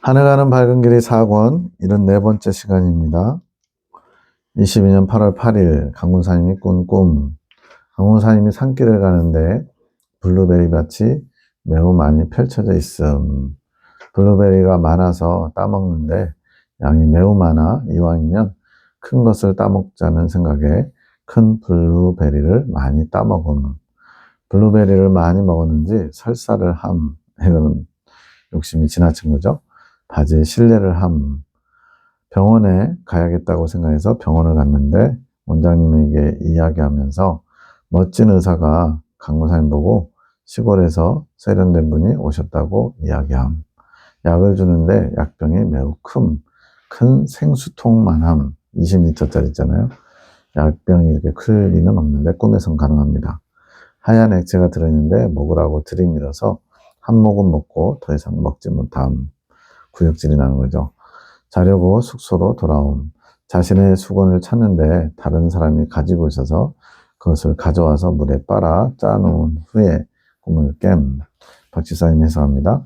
하늘 가는 밝은 길이 4권 74번째 시간입니다. 22년 8월 8일 강군사님이 꾼 꿈. 강군사님이 산길을 가는데 블루베리 밭이 매우 많이 펼쳐져 있음. 블루베리가 많아서 따먹는데 양이 매우 많아 이왕이면 큰 것을 따먹자는 생각에 큰 블루베리를 많이 따먹음. 블루베리를 많이 먹었는지 설사를 함. 이거는 욕심이 지나친 거죠. 바지에 실례를 함. 병원에 가야겠다고 생각해서 병원을 갔는데 원장님에게 이야기하면서 멋진 의사가 간호사님 보고 시골에서 세련된 분이 오셨다고 이야기함. 약을 주는데 약병이 매우 큰 생수통만함. 20리터짜리 있잖아요. 약병이 이렇게 클 리는 없는데 꿈에선 가능합니다. 하얀 액체가 들어있는데 먹으라고 들이밀어서 한 모금 먹고 더 이상 먹지 못함. 구역질이 나는 거죠. 자려고 숙소로 돌아옴. 자신의 수건을 찾는데 다른 사람이 가지고 있어서 그것을 가져와서 물에 빨아 짜놓은 후에 꿈을 깸. 박지사님 해석합니다.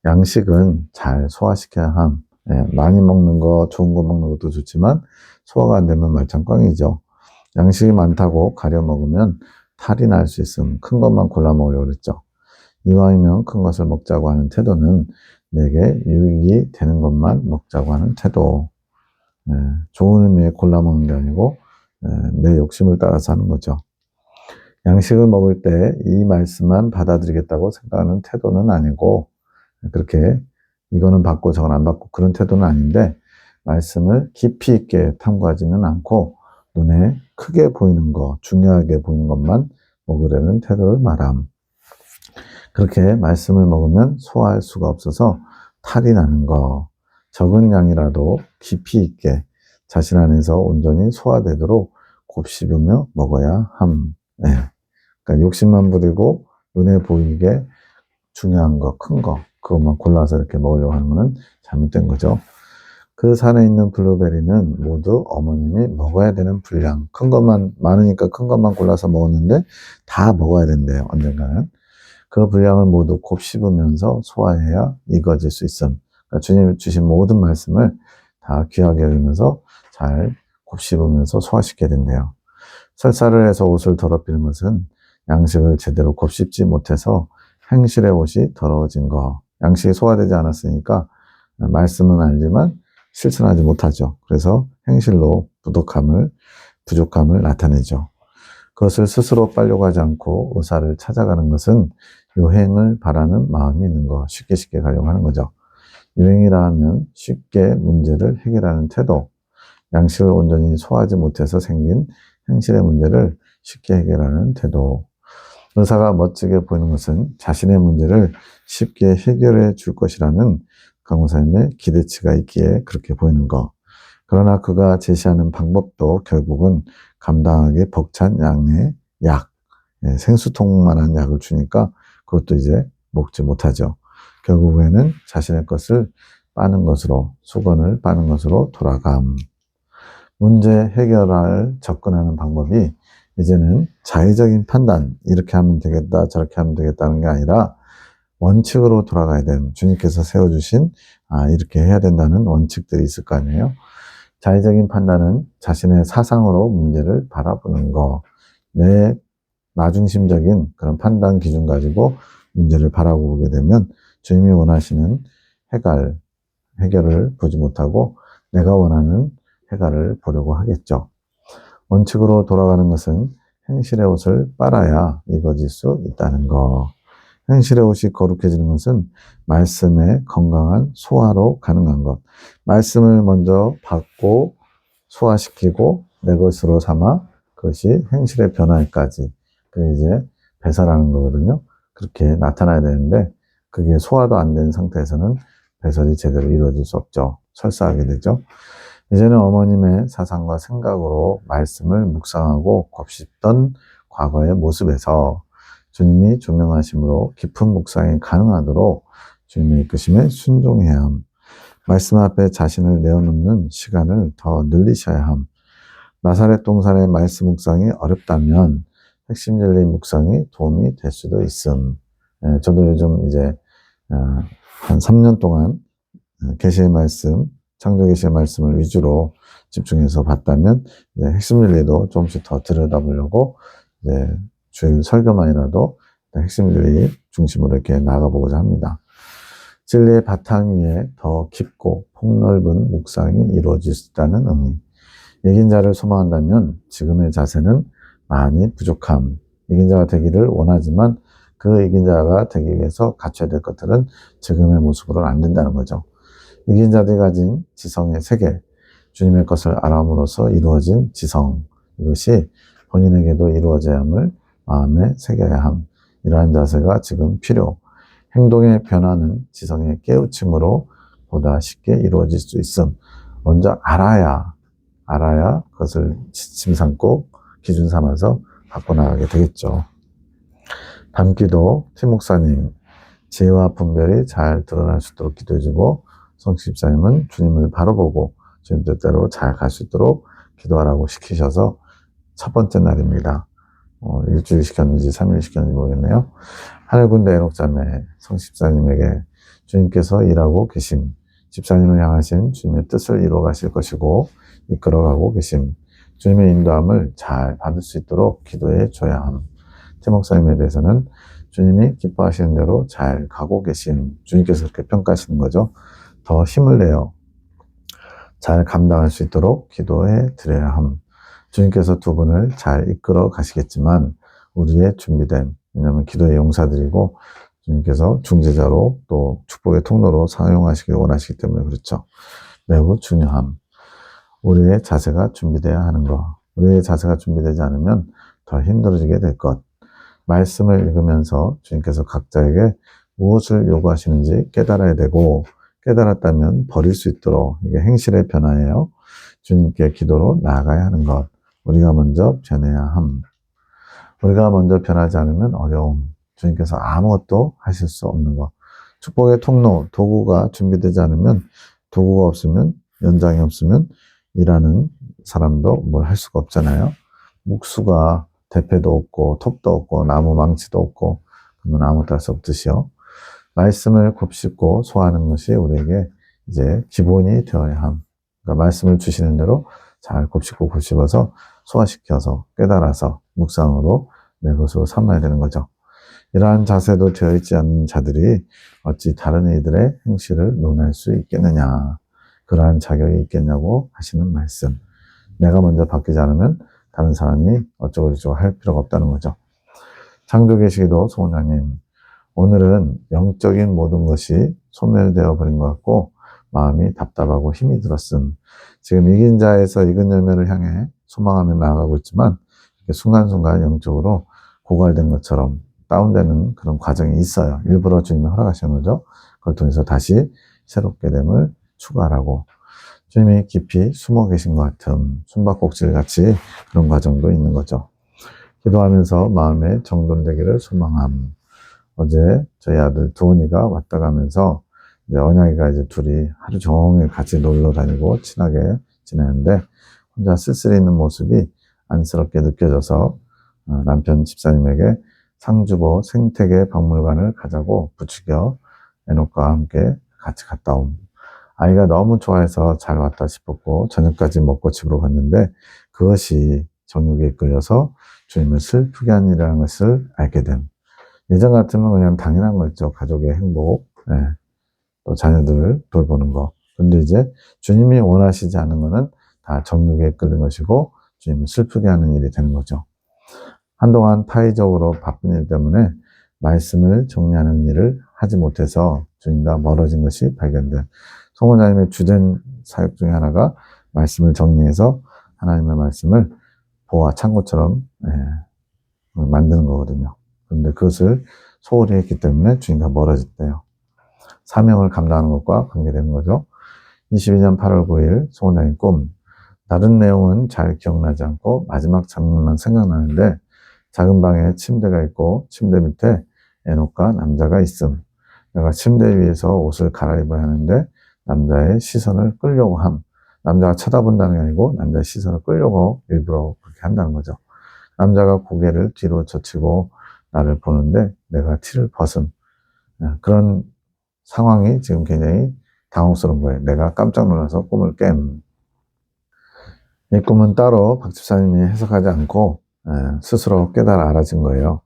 양식은 잘 소화시켜야 함. 많이 먹는 거, 좋은 거 먹는 것도 좋지만 소화가 안 되면 말짱 꽝이죠. 양식이 많다고 가려 먹으면 탈이 날 수 있음. 큰 것만 골라 먹으려고 그랬죠. 이왕이면 큰 것을 먹자고 하는 태도는 내게 유익이 되는 것만 먹자고 하는 태도. 좋은 의미에 골라 먹는 게 아니고 내 욕심을 따라서 하는 거죠. 양식을 먹을 때 이 말씀만 받아들이겠다고 생각하는 태도는 아니고 그렇게 이거는 받고 저건 안 받고 그런 태도는 아닌데 말씀을 깊이 있게 탐구하지는 않고 눈에 크게 보이는 거, 중요하게 보이는 것만 먹으려는 태도를 말함. 그렇게 말씀을 먹으면 소화할 수가 없어서 탈이 나는 거. 적은 양이라도 깊이 있게 자신 안에서 온전히 소화되도록 곱씹으며 먹어야 함. 그러니까 욕심만 부리고 눈에 보이게 중요한 거, 큰 거, 그것만 골라서 이렇게 먹으려고 하는 거는 잘못된 거죠. 그 산에 있는 블루베리는 모두 어머님이 먹어야 되는 분량. 큰 것만, 많으니까 큰 것만 골라서 먹었는데 다 먹어야 된대요, 언젠가는. 그 분량을 모두 곱씹으면서 소화해야 익어질 수 있음. 그러니까 주님이 주신 모든 말씀을 다 귀하게 여기면서 잘 곱씹으면서 소화시켜야 된대요. 설사를 해서 옷을 더럽히는 것은 양식을 제대로 곱씹지 못해서 행실의 옷이 더러워진 거. 양식이 소화되지 않았으니까 말씀은 알지만 실천하지 못하죠. 그래서 행실로 부족함을 나타내죠. 그것을 스스로 빨려고 하지 않고 의사를 찾아가는 것은 요행을 바라는 마음이 있는 거. 쉽게 가려고 하는 거죠. 요행이라 하면 쉽게 문제를 해결하는 태도. 양식을 온전히 소화하지 못해서 생긴 행실의 문제를 쉽게 해결하는 태도. 의사가 멋지게 보이는 것은 자신의 문제를 쉽게 해결해 줄 것이라는 간호사님의 기대치가 있기에 그렇게 보이는 거. 그러나 그가 제시하는 방법도 결국은 감당하기 벅찬 양의 약, 생수통만한 약을 주니까 그것도 이제 먹지 못하죠. 결국에는 자신의 것을 빠는 것으로, 수건을 빠는 것으로 돌아감. 문제 해결할 접근하는 방법이 이제는 자의적인 판단, 이렇게 하면 되겠다, 저렇게 하면 되겠다는 게 아니라 원칙으로 돌아가야 되는, 주님께서 세워주신 이렇게 해야 된다는 원칙들이 있을 거 아니에요. 자의적인 판단은 자신의 사상으로 문제를 바라보는 거, 내 나중심적인 그런 판단 기준 가지고 문제를 바라보게 되면 주님이 원하시는 해결을 보지 못하고 내가 원하는 해결을 보려고 하겠죠. 원칙으로 돌아가는 것은 행실의 옷을 빨아야 익어질 수 있다는 거. 행실의 옷이 거룩해지는 것은 말씀의 건강한 소화로 가능한 것. 말씀을 먼저 받고 소화시키고 내 것으로 삼아 그것이 행실의 변화까지. 그게 이제 배설하는 거거든요. 그렇게 나타나야 되는데 그게 소화도 안 된 상태에서는 배설이 제대로 이루어질 수 없죠. 설사하게 되죠. 이제는 어머님의 사상과 생각으로 말씀을 묵상하고 곱씹던 과거의 모습에서 주님이 조명하심으로 깊은 묵상이 가능하도록 주님의 이끄심에 순종해야 함. 말씀 앞에 자신을 내어놓는 시간을 더 늘리셔야 함. 나사렛 동산의 말씀 묵상이 어렵다면 핵심 진리 묵상이 도움이 될 수도 있음. 저도 요즘 이제 한 3년 동안 계시의 말씀, 창조 계시의 말씀을 위주로 집중해서 봤다면 이제 핵심 진리도 조금씩 더 들여다보려고 이제 주일 설교만이라도 핵심 진리 중심으로 이렇게 나가보고자 합니다. 진리의 바탕 위에 더 깊고 폭넓은 묵상이 이루어질 수 있다는 의미. 이긴 자를 소망한다면 지금의 자세는 많이 부족함. 이긴 자가 되기를 원하지만 그 이긴 자가 되기 위해서 갖춰야 될 것들은 지금의 모습으로는 안 된다는 거죠. 이긴 자들이 가진 지성의 세계, 주님의 것을 알아함으로써 이루어진 지성, 이것이 본인에게도 이루어져야 함을 마음에 새겨야 함. 이러한 자세가 지금 필요. 행동의 변화는 지성의 깨우침으로 보다 쉽게 이루어질 수 있음. 먼저 알아야 그것을 침 삼고 기준 삼아서 바꿔나가게 되겠죠. 담기도 팀 목사님, 지혜와 분별이 잘 드러날 수 있도록 기도해주고, 성식 집사님은 주님을 바로 보고 주님 뜻대로 잘 갈 수 있도록 기도하라고 시키셔서 첫 번째 날입니다. 일주일 시켰는지 3일 시켰는지 모르겠네요. 하늘군대 에녹자매 성식 집사님에게 주님께서 일하고 계심, 집사님을 향하신 주님의 뜻을 이루어 가실 것이고 이끌어가고 계심, 주님의 인도함을 잘 받을 수 있도록 기도해 줘야 함. 팀 목사님에 대해서는 주님이 기뻐하시는 대로 잘 가고 계심, 주님께서 그렇게 평가하시는 거죠. 더 힘을 내어 잘 감당할 수 있도록 기도해 드려야 함. 주님께서 두 분을 잘 이끌어 가시겠지만 우리의 준비됨, 왜냐하면 기도의 용사들이고 주님께서 중재자로 또 축복의 통로로 사용하시길 원하시기 때문에 그렇죠. 매우 중요함. 우리의 자세가 준비되어야 하는 것. 우리의 자세가 준비되지 않으면 더 힘들어지게 될 것. 말씀을 읽으면서 주님께서 각자에게 무엇을 요구하시는지 깨달아야 되고, 깨달았다면 버릴 수 있도록, 이게 행실의 변화예요. 주님께 기도로 나아가야 하는 것. 우리가 먼저 변해야 함. 우리가 먼저 변하지 않으면 어려움. 주님께서 아무것도 하실 수 없는 것. 축복의 통로, 도구가 준비되지 않으면, 도구가 없으면, 연장이 없으면 일하는 사람도 뭘 할 수가 없잖아요. 묵수가 대패도 없고 톱도 없고 나무 망치도 없고 그러면 아무것도 할 수 없듯이요. 말씀을 곱씹고 소화하는 것이 우리에게 이제 기본이 되어야 함. 그러니까 말씀을 주시는 대로 잘 곱씹고 곱씹어서 소화시켜서 깨달아서 묵상으로 내 것으로 삼아야 되는 거죠. 이러한 자세도 되어 있지 않는 자들이 어찌 다른 이들의 행실을 논할 수 있겠느냐. 그러한 자격이 있겠냐고 하시는 말씀. 내가 먼저 바뀌지 않으면 다른 사람이 어쩌고저쩌고 할 필요가 없다는 거죠. 창조 계시기도 소원장님, 오늘은 영적인 모든 것이 소멸되어 버린 것 같고 마음이 답답하고 힘이 들었음. 지금 이긴 자에서 익은 열매를 향해 소망하며 나아가고 있지만 순간순간 영적으로 고갈된 것처럼 다운되는 그런 과정이 있어요. 일부러 주님이 허락하시는 거죠. 그걸 통해서 다시 새롭게 됨을 추구하라고. 주님이 깊이 숨어 계신 것 같은 숨바꼭질 같이 그런 과정도 있는 거죠. 기도하면서 마음에 정돈되기를 소망함. 어제 저희 아들 두훈이가 왔다 가면서 이제 언양이가 이제 둘이 하루 종일 같이 놀러 다니고 친하게 지내는데 혼자 쓸쓸히 있는 모습이 안쓰럽게 느껴져서 남편 집사님에게 상주보 생태계 박물관을 가자고 부추겨 에녹과 함께 같이 갔다 옴. 아이가 너무 좋아해서 잘 왔다 싶었고 저녁까지 먹고 집으로 갔는데 그것이 정욕에 이끌려서 주님을 슬프게 한 일이라는 것을 알게 됨. 예전 같으면 그냥 당연한 거였죠. 가족의 행복, 또 자녀들을 돌보는 거. 근데 이제 주님이 원하시지 않은 거는 다 정욕에 이끌린 것이고 주님을 슬프게 하는 일이 되는 거죠. 한동안 타의적으로 바쁜 일 때문에 말씀을 정리하는 일을 하지 못해서 주님과 멀어진 것이 발견된 송원장님의 주된 사역 중에 하나가 말씀을 정리해서 하나님의 말씀을 보화 창고처럼 만드는 거거든요. 그런데 그것을 소홀히 했기 때문에 주님과 멀어졌대요. 사명을 감당하는 것과 관계되는 거죠. 22년 8월 9일 송원장님 꿈. 다른 내용은 잘 기억나지 않고 마지막 장면만 생각나는데 작은 방에 침대가 있고 침대 밑에 에녹과 남자가 있음. 내가 침대 위에서 옷을 갈아입어야 하는데 남자의 시선을 끌려고 함. 남자가 쳐다본다는 게 아니고 남자의 시선을 끌려고 일부러 그렇게 한다는 거죠. 남자가 고개를 뒤로 젖히고 나를 보는데 내가 티를 벗음. 그런 상황이 지금 굉장히 당혹스러운 거예요. 내가 깜짝 놀라서 꿈을 깸. 이 꿈은 따로 박 집사님이 해석하지 않고 스스로 깨달아 알아진 거예요.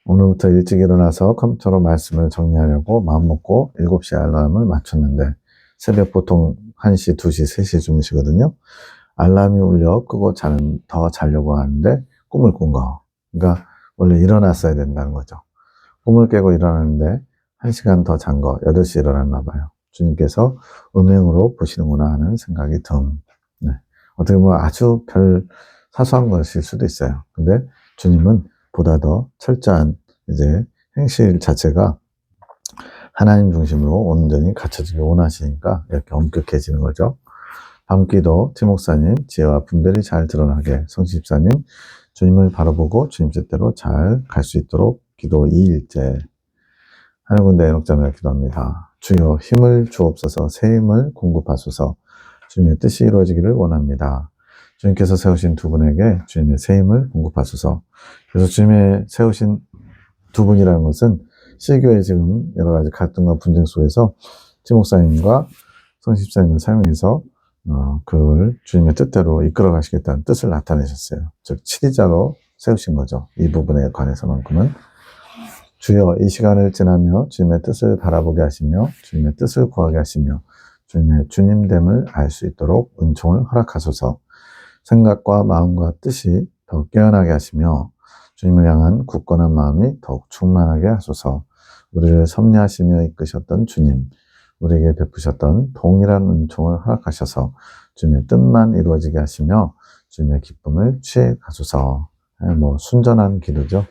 오늘부터 일찍 일어나서 컴퓨터로 말씀을 정리하려고 마음먹고 7시에 알람을 맞췄는데 새벽 보통 1시, 2시, 3시 주무시거든요. 알람이 울려 끄고 더 자려고 하는데 꿈을 꾼 거. 그러니까 원래 일어났어야 된다는 거죠. 꿈을 깨고 일어났는데 1시간 더 잔 거, 8시에 일어났나 봐요. 주님께서 음행으로 보시는구나 하는 생각이 네. 어떻게 보면 아주 사소한 것일 수도 있어요. 근데 주님은 보다 더 철저한 이제 행실 자체가 하나님 중심으로 온전히 갖춰지길 원하시니까 이렇게 엄격해지는 거죠. 밤기도 티목사님 지혜와 분별이 잘 드러나게, 성집사님 주님을 바라보고 주님 뜻대로 잘 갈 수 있도록 기도 2일째 하늘 군대 애녹자매가 기도합니다. 주여 힘을 주옵소서. 새 힘을 공급하소서. 주님의 뜻이 이루어지기를 원합니다. 주님께서 세우신 두 분에게 주님의 새 힘을 공급하소서. 그래서 주님의 세우신 두 분이라는 것은 실교의 지금 여러 가지 갈등과 분쟁 속에서 지목사님과 성십사님을 사용해서 그걸 주님의 뜻대로 이끌어 가시겠다는 뜻을 나타내셨어요. 즉 7위자로 세우신 거죠. 이 부분에 관해서만큼은. 주여 이 시간을 지나며 주님의 뜻을 바라보게 하시며 주님의 뜻을 구하게 하시며 주님의 주님됨을 알 수 있도록 은총을 허락하소서. 생각과 마음과 뜻이 더욱 깨어나게 하시며 주님을 향한 굳건한 마음이 더욱 충만하게 하소서. 우리를 섭리하시며 이끄셨던 주님, 우리에게 베푸셨던 동일한 은총을 허락하셔서 주님의 뜻만 이루어지게 하시며 주님의 기쁨을 취해 가소서. 순전한 기도죠.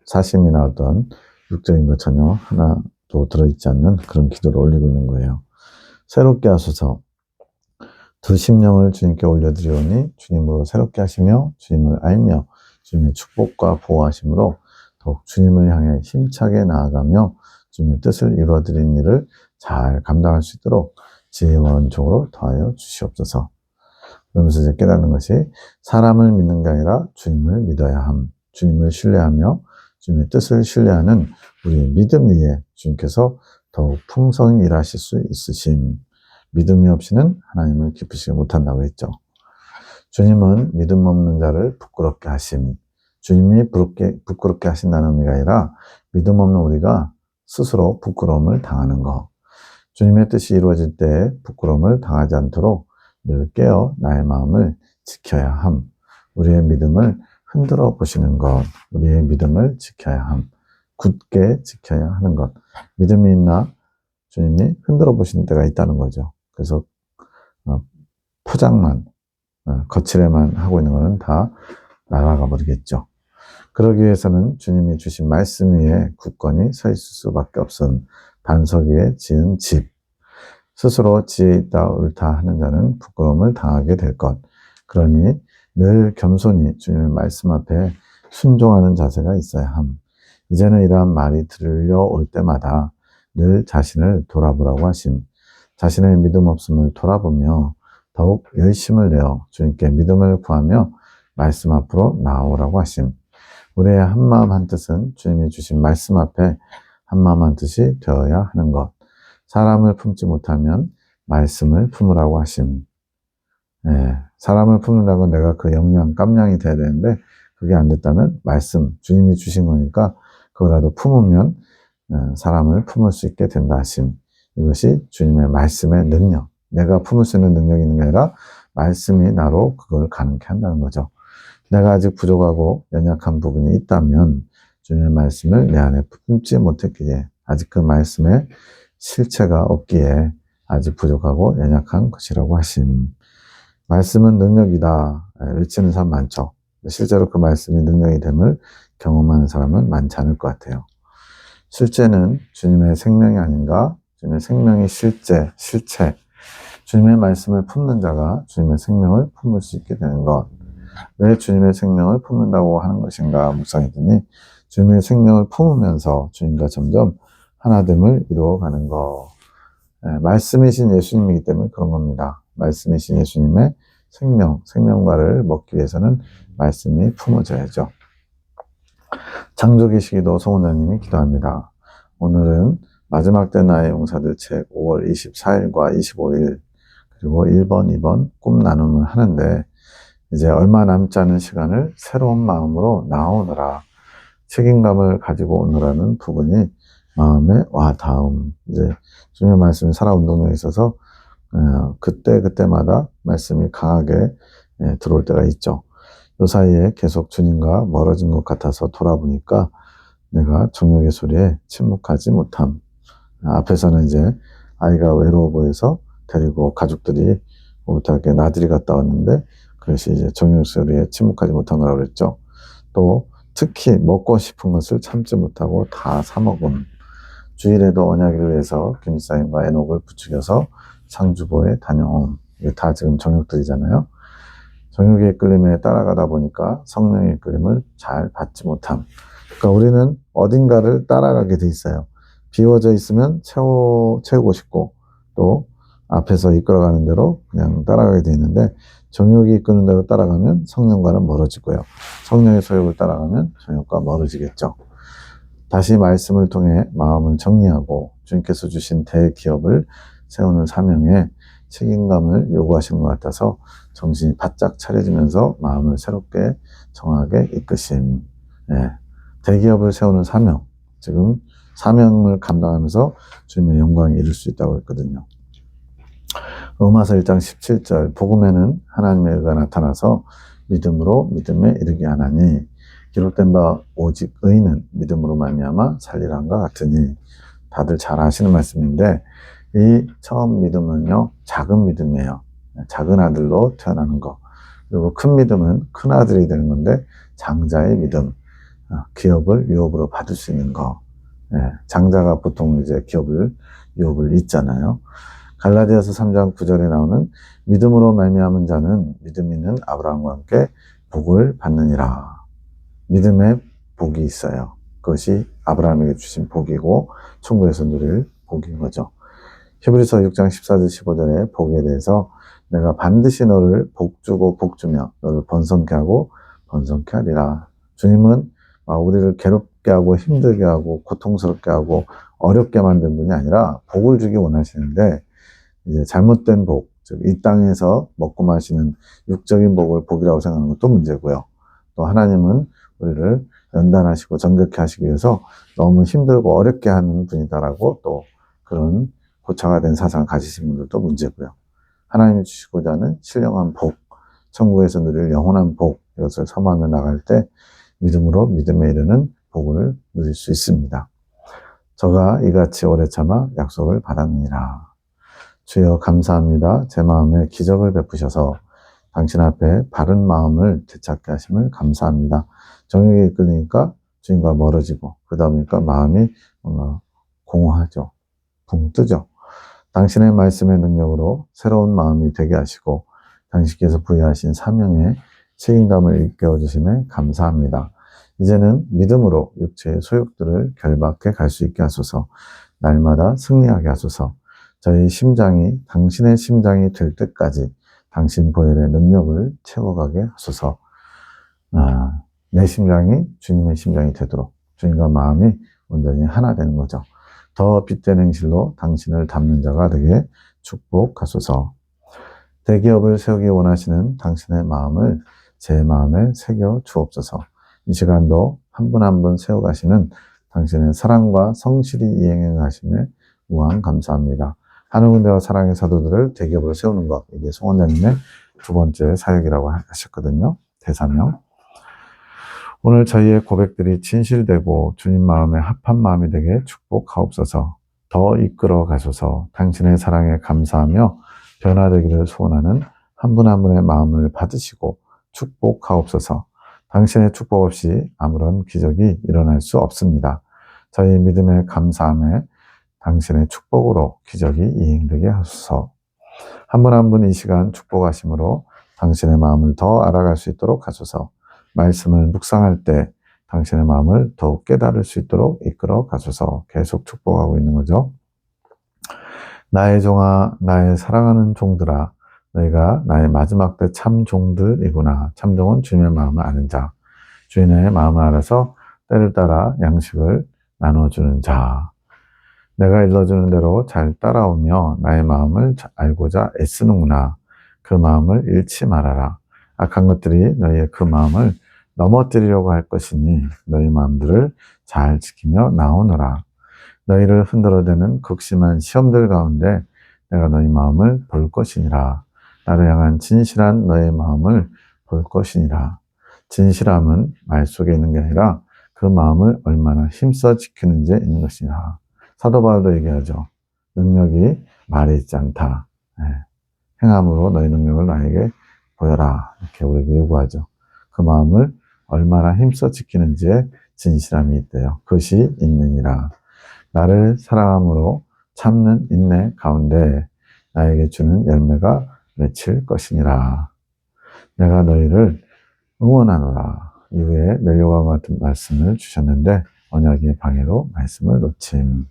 사심이나 어떤 육적인 것 전혀 하나도 들어있지 않는 그런 기도를 올리고 있는 거예요. 새롭게 하소서. 두 심령을 주님께 올려드리오니 주님으로 새롭게 하시며 주님을 알며 주님의 축복과 보호하심으로 더욱 주님을 향해 힘차게 나아가며 주님의 뜻을 이루어드리는 일을 잘 감당할 수 있도록 지혜와 은총으로 더하여 주시옵소서. 그러면서 이제 깨닫는 것이 사람을 믿는 게 아니라 주님을 믿어야 함. 주님을 신뢰하며 주님의 뜻을 신뢰하는 우리의 믿음 위에 주님께서 더욱 풍성히 일하실 수 있으심. 믿음이 없이는 하나님을 기쁘시지 못한다고 했죠. 주님은 믿음 없는 자를 부끄럽게 하심. 주님이 부끄럽게 하신다는 의미가 아니라 믿음 없는 우리가 스스로 부끄러움을 당하는 것. 주님의 뜻이 이루어질 때 부끄러움을 당하지 않도록 늘 깨어 나의 마음을 지켜야 함. 우리의 믿음을 흔들어 보시는 것. 우리의 믿음을 지켜야 함. 굳게 지켜야 하는 것. 믿음이 있나 주님이 흔들어 보시는 때가 있다는 거죠. 그래서 포장만 거칠에만 하고 있는 것은 다 날아가 버리겠죠. 그러기 위해서는 주님이 주신 말씀 위에 굳건히 서 있을 수밖에 없음. 반석 위에 지은 집. 스스로 지혜 있다 옳다 하는 자는 부끄러움을 당하게 될 것. 그러니 늘 겸손히 주님의 말씀 앞에 순종하는 자세가 있어야 함. 이제는 이러한 말이 들려올 때마다 늘 자신을 돌아보라고 하심. 자신의 믿음 없음을 돌아보며 더욱 열심을 내어 주님께 믿음을 구하며 말씀 앞으로 나아오라고 하심. 우리의 한마음 한뜻은 주님이 주신 말씀 앞에 한마음 한뜻이 되어야 하는 것. 사람을 품지 못하면 말씀을 품으라고 하심. 사람을 품는다고 내가 그 역량, 깜냥이 돼야 되는데 그게 안 됐다면 말씀, 주님이 주신 거니까 그거라도 품으면 사람을 품을 수 있게 된다 하심. 이것이 주님의 말씀의 능력. 내가 품을 수 있는 능력이 있는 게 아니라 말씀이 나로 그걸 가능케 한다는 거죠. 내가 아직 부족하고 연약한 부분이 있다면 주님의 말씀을 내 안에 품지 못했기에 아직 그 말씀에 실체가 없기에 아직 부족하고 연약한 것이라고 하심. 말씀은 능력이다. 외치는 사람 많죠. 실제로 그 말씀이 능력이 됨을 경험하는 사람은 많지 않을 것 같아요. 실제는 주님의 생명이 아닌가? 주님의 생명이 실체. 주님의 말씀을 품는 자가 주님의 생명을 품을 수 있게 되는 것. 왜 주님의 생명을 품는다고 하는 것인가 묵상했더니 주님의 생명을 품으면서 주님과 점점 하나됨을 이루어가는 것. 말씀이신 예수님이기 때문에 그런 겁니다. 말씀이신 예수님의 생명과를 먹기 위해서는 말씀이 품어져야죠. 창조기 시기도 송원장님이 기도합니다. 오늘은 마지막 때 나의 용사들 책 5월 24일과 25일 그리고 1번, 2번 꿈 나눔을 하는데 이제 얼마 남지 않은 시간을 새로운 마음으로 나오느라 책임감을 가지고 오느라는 부분이 마음에 와 닿음. 이제 주님의 말씀이 살아운동에 있어서 그때마다 말씀이 강하게 들어올 때가 있죠. 그 사이에 계속 주님과 멀어진 것 같아서 돌아보니까 내가 정욕의 소리에 침묵하지 못함. 앞에서는 이제 아이가 외로워 보여서 데리고 가족들이 오붓하게 나들이 갔다 왔는데 그것이 이제 정욕의 소리에 침묵하지 못한 거라고 그랬죠. 또 특히 먹고 싶은 것을 참지 못하고 다 사먹음. 주일에도 언약을 위해서 김사임과 에녹을 부추겨서 상주보에 다녀옴. 이게 다 지금 정욕들이잖아요. 정욕의 이끌림에 따라가다 보니까 성령의 이끌림을 잘 받지 못함. 그러니까 우리는 어딘가를 따라가게 돼 있어요. 비워져 있으면 채우고 싶고 또 앞에서 이끌어가는 대로 그냥 따라가게 돼 있는데 정욕이 이끄는 대로 따라가면 성령과는 멀어지고요. 성령의 소욕을 따라가면 정욕과 멀어지겠죠. 다시 말씀을 통해 마음을 정리하고 주님께서 주신 대기업을 세우는 사명에 책임감을 요구하시는 것 같아서 정신이 바짝 차려지면서 마음을 새롭게 정하게 이끄심. 대기업을 세우는 사명, 지금 사명을 감당하면서 주님의 영광에 이룰 수 있다고 했거든요. 로마서 1장 17절 복음에는 하나님의 의가 나타나서 믿음으로 믿음에 이르게 하나니 기록된 바 오직 의인은 믿음으로 말미암아 살리란과 같으니 다들 잘 아시는 말씀인데 이 처음 믿음은요 작은 믿음이에요. 작은 아들로 태어나는 거. 그리고 큰 믿음은 큰 아들이 되는 건데 장자의 믿음. 기업을 유업으로 받을 수 있는 거. 장자가 보통 이제 유업을 잇잖아요. 갈라디아서 3장 9절에 나오는 믿음으로 말미암은 자는 믿음 있는 아브라함과 함께 복을 받느니라. 믿음에 복이 있어요. 그것이 아브라함에게 주신 복이고 천국에서 누릴 복인 거죠. 히브리서 6장 14절 15절에 복에 대해서 내가 반드시 너를 복주고 복주며 너를 번성케 하고 번성케 하리라. 주님은 우리를 괴롭게 하고 힘들게 하고 고통스럽게 하고 어렵게 만든 분이 아니라 복을 주기 원하시는데 이제 잘못된 복, 즉 이 땅에서 먹고 마시는 육적인 복을 복이라고 생각하는 것도 문제고요. 또 하나님은 우리를 연단하시고 정결케 하시기 위해서 너무 힘들고 어렵게 하는 분이다라고 또 그런 고차가 된 사상을 가지신 분들도 문제고요. 하나님이 주시고자 하는 신령한 복, 천국에서 누릴 영원한 복, 이것을 섬하며 나갈 때 믿음으로 믿음에 이르는 복을 누릴 수 있습니다. 저가 이같이 오래 참아 약속을 받았느니라. 주여 감사합니다. 제 마음에 기적을 베푸셔서 당신 앞에 바른 마음을 되찾게 하심을 감사합니다. 정욕에 이끌리니까 주님과 멀어지고 그러다 보니까 마음이 뭔가 공허하죠. 붕 뜨죠. 당신의 말씀의 능력으로 새로운 마음이 되게 하시고 당신께서 부여하신 사명에 책임감을 일깨워 주심에 감사합니다. 이제는 믿음으로 육체의 소욕들을 결박해 갈 수 있게 하소서. 날마다 승리하게 하소서. 저희 심장이 당신의 심장이 될 때까지 당신 보혈의 능력을 채워가게 하소서. 내 심장이 주님의 심장이 되도록 주님과 마음이 온전히 하나 되는 거죠. 더 빛된 행실로 당신을 닮는 자가 되게 축복하소서. 대기업을 세우기 원하시는 당신의 마음을 제 마음에 새겨 주옵소서. 이 시간도 한 분 한 분 세워가시는 당신의 사랑과 성실히 이행해 가심에 무한 감사합니다. 하늘군대와 사랑의 사도들을 대기업으로 세우는 것, 이게 송원장님의 두 번째 사역이라고 하셨거든요. 대사명. 오늘 저희의 고백들이 진실되고 주님 마음에 합한 마음이 되게 축복하옵소서. 더 이끌어 가소서. 당신의 사랑에 감사하며 변화되기를 소원하는 한 분 한 분의 마음을 받으시고 축복하옵소서. 당신의 축복 없이 아무런 기적이 일어날 수 없습니다. 저희 믿음의 감사함에 당신의 축복으로 기적이 이행되게 하소서. 한 분 한 분 이 시간 축복하심으로 당신의 마음을 더 알아갈 수 있도록 하소서. 말씀을 묵상할 때 당신의 마음을 더욱 깨달을 수 있도록 이끌어 가소서. 계속 축복하고 있는 거죠. 나의 종아, 나의 사랑하는 종들아, 너희가 나의 마지막 때 참 종들이구나. 참 종은 주님의 마음을 아는 자. 주인의 마음을 알아서 때를 따라 양식을 나눠주는 자. 내가 일러주는 대로 잘 따라오며 나의 마음을 알고자 애쓰는구나. 그 마음을 잃지 말아라. 악한 것들이 너희의 그 마음을 넘어뜨리려고 할 것이니 너희 마음들을 잘 지키며 나오너라. 너희를 흔들어대는 극심한 시험들 가운데 내가 너희 마음을 볼 것이니라. 나를 향한 진실한 너의 마음을 볼 것이니라. 진실함은 말 속에 있는 게 아니라 그 마음을 얼마나 힘써 지키는지에 있는 것이니라. 사도 바울도 얘기하죠. 능력이 말에 있지 않다. 행함으로 너희 능력을 나에게 보여라. 이렇게 우리에게 요구하죠. 그 마음을 얼마나 힘써 지키는지에 진실함이 있대요. 그것이 있느니라. 나를 사랑함으로 참는 인내 가운데 나에게 주는 열매가 맺힐 것이니라. 내가 너희를 응원하노라. 이후에 멜로와 같은 말씀을 주셨는데 언약의 방해로 말씀을 놓침.